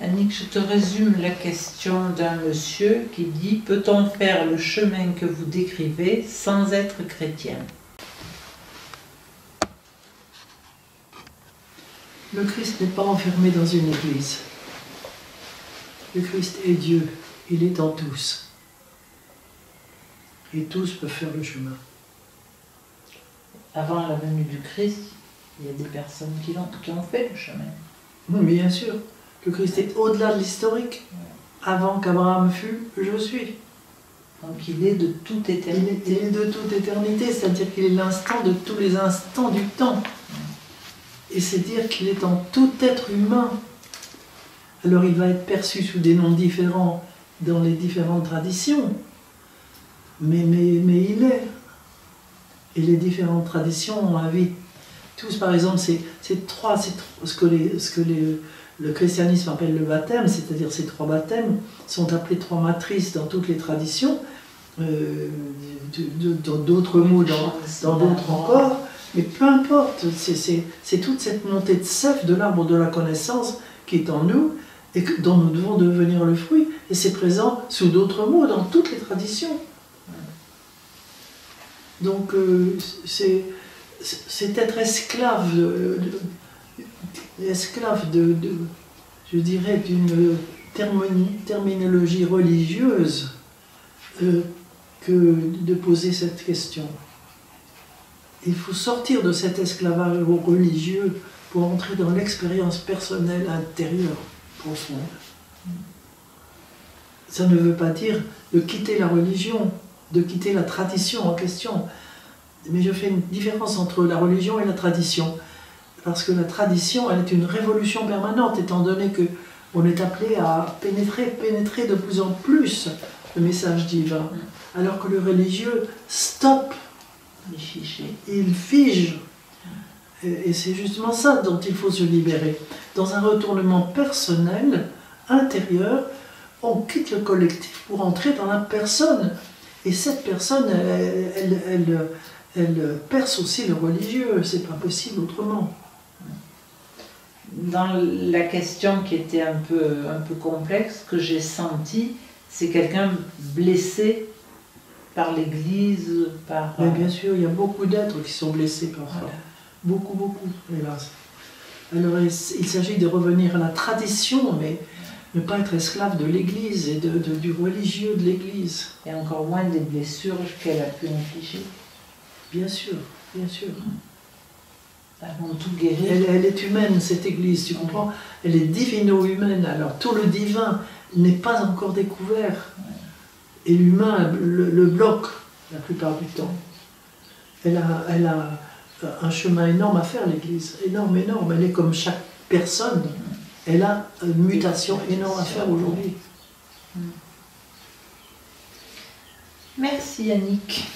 Annick, je te résume la question d'un monsieur qui dit « Peut-on faire le chemin que vous décrivez sans être chrétien ?» Le Christ n'est pas enfermé dans une église. Le Christ est Dieu, il est en tous. Et tous peuvent faire le chemin. Avant la venue du Christ, il y a des personnes qui ont fait le chemin. Oui, bien sûr. Le Christ est au-delà de l'historique. Avant qu'Abraham fût, je suis. Donc il est de toute éternité. Il est de toute éternité, c'est-à-dire qu'il est l'instant de tous les instants du temps. Et c'est dire qu'il est en tout être humain. Alors il va être perçu sous des noms différents dans les différentes traditions. Mais il est. Et les différentes traditions invitent tous, par exemple, ce que le christianisme appelle le baptême, c'est-à-dire ces trois baptêmes, sont appelés trois matrices dans toutes les traditions, dans d'autres mots, dans d'autres encore, mais peu importe, c'est toute cette montée de sève de l'arbre de la connaissance qui est en nous et dont nous devons devenir le fruit, et c'est présent sous d'autres mots dans toutes les traditions. Donc c'est être esclave je dirais, d'une terminologie religieuse que de poser cette question. Il faut sortir de cet esclavage religieux pour entrer dans l'expérience personnelle intérieure profonde. Ça ne veut pas dire de quitter la religion, de quitter la tradition en question. Mais je fais une différence entre la religion et la tradition. Parce que la tradition, elle est une révolution permanente, étant donné qu'on est appelé à pénétrer de plus en plus le message divin. Alors que le religieux stoppe, il fige. Et c'est justement ça dont il faut se libérer. Dans un retournement personnel, intérieur, on quitte le collectif pour entrer dans la personne. Et cette personne, elle perce aussi le religieux, c'est pas possible autrement. Dans la question qui était un peu complexe, que j'ai senti, c'est quelqu'un blessé par l'Église, par... Mais bien sûr, il y a beaucoup d'êtres qui sont blessés par ça. Voilà. Beaucoup, hélas. Alors il s'agit de revenir à la tradition, mais ne pas être esclave de l'Église et du religieux de l'Église. Et encore moins des blessures qu'elle a pu infliger. Bien sûr, bien sûr. Avant tout guérir. Elle est humaine, cette Église, tu comprends? Elle est divino-humaine, alors tout le divin n'est pas encore découvert. Et l'humain le bloque la plupart du temps. Elle a un chemin énorme à faire, l'Église. Énorme. Elle est comme chaque personne. Elle a une mutation énorme à faire aujourd'hui. Merci Annick.